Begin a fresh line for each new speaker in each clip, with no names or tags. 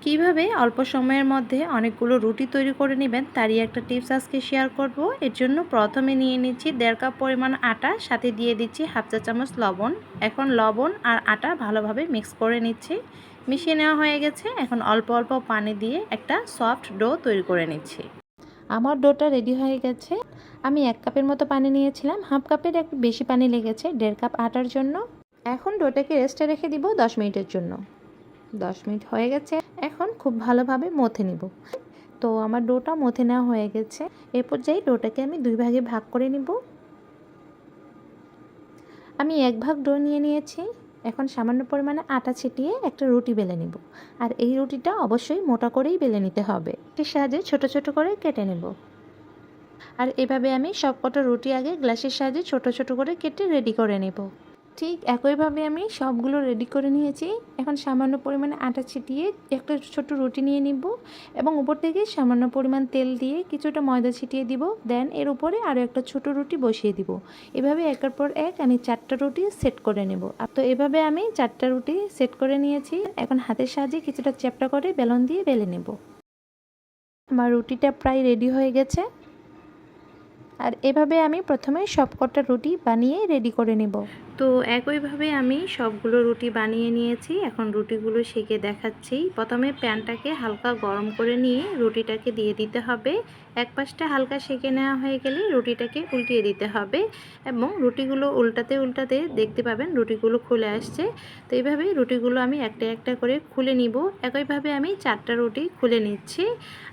কিভাবে অল্প সময়ের মধ্যে অনেকগুলো রুটি তৈরি করে নেবেন তারই একটা টিপস আজকে শেয়ার করব। এর জন্য প্রথমে নিয়ে নিচ্ছি 1.5 কাপ পরিমাণ আটা, সাথে দিয়ে দিচ্ছি হাফ চা চামচ লবণ। এখন লবণ আর আটা ভালোভাবে মিক্স করে নিচ্ছি। মিশিয়ে নেওয়া হয়ে গেছে। এখন অল্প অল্প পানি দিয়ে একটা সফট ডো তৈরি করে নিচ্ছি। আমার ডোটা রেডি হয়ে গেছে। আমি 1 কাপের মতো পানি নিয়েছিলাম, হাফ কাপের একটু বেশি পানি লেগেছে 1.5 কাপ আটার জন্য। এখন ডোটাকে রেস্টে রেখে দিব 10 মিনিটের জন্য। 10 মিনিট হয়ে গেছে। এখন খুব ভালোভাবে মথে নিব। তো আমার ডোটা মথে নেওয়া হয়ে গেছে। এ পর্যায়ে ডোটাকে আমি 2 ভাগে ভাগ করে নিব। আমি 1 ভাগ ডো নিয়ে নিয়েছি। এখন সামান্য পরিমাণে আটা ছিটিয়ে একটা রুটি বেলে নিব। আর এই রুটিটা অবশ্যই মোটা করেই বেলে নিতে হবে। এর সাহায্যে ছোট ছোট করে কেটে নেব। আর এভাবে আমি সবকটা রুটি আগে গ্লাসের সাহায্যে ছোট ছোট করে কেটে রেডি করে নেব। ঠিক একইভাবে আমি সবগুলো রেডি করে নিয়েছি। এখন সামান্য পরিমাণে আটা ছিটিয়ে একটা ছোট রুটি নিয়ে নিব এবং উপর থেকে সামান্য পরিমাণ তেল দিয়ে কিছুটা ময়দা ছিটিয়ে দিব। দেন এর উপরে আরও একটা ছোট রুটি বসিয়ে দিব। এভাবে একের পর এক আমি 4টা রুটি সেট করে নেব। তো এভাবে আমি 4টা রুটি সেট করে নিয়েছি। এখন হাতের সাহায্যে কিছুটা চ্যাপটা করে বেলন দিয়ে বেলে নেব। আমার রুটিটা প্রায় রেডি হয়ে গেছে। আর এভাবে আমি প্রথমে সবকটা রুটি বানিয়ে রেডি করে নেব। তো একইভাবে আমি সবগুলো রুটি বানিয়ে নিয়েছি। এখন রুটিগুলো সেঁকে দেখাচ্ছি। প্রথমে প্যানটাকে হালকা গরম করে নিয়ে রুটিটাকে দিয়ে দিতে হবে। এক পাশটা হালকা সেঁকে নেওয়া হয়ে গেলে রুটিটাকে উল্টিয়ে দিতে হবে এবং রুটিগুলো উল্টাতে উল্টাতে দেখতে পাবেন রুটিগুলো খুলে আসছে। তো এইভাবে রুটিগুলো আমি একটা একটা করে খুলে নিব। একইভাবে আমি 4টা রুটি খুলে নিচ্ছি।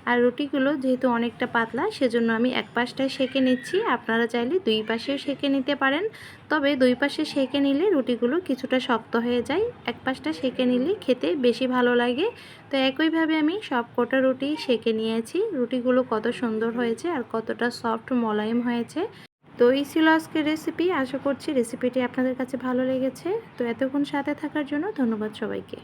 আর রুটিগুলো যেহেতু অনেকটা পাতলা, সেজন্য আমি এক পাশটায় সেঁকে নিচ্ছি। আপনারা চাইলে 2 পাশেও সেঁকে নিতে পারেন। তবে 2 পাশে সেঁকে নিলে রুটিগুলো কিছুটা শক্ত হয়ে যায়। এক পাশটা সেঁকে নিলে খেতে বেশি ভালো লাগে। তো একইভাবে আমি সবকটা রুটি সেঁকে নিয়েছি। রুটিগুলো কত সুন্দর হয়েছে আর কতটা সফট মোলায়েম হয়েছে। তো এই ছিল আজকের রেসিপি। আশা করছি রেসিপিটি আপনাদের কাছে ভালো লেগেছে। তো এতক্ষণ সাথে থাকার জন্য ধন্যবাদ সবাইকে।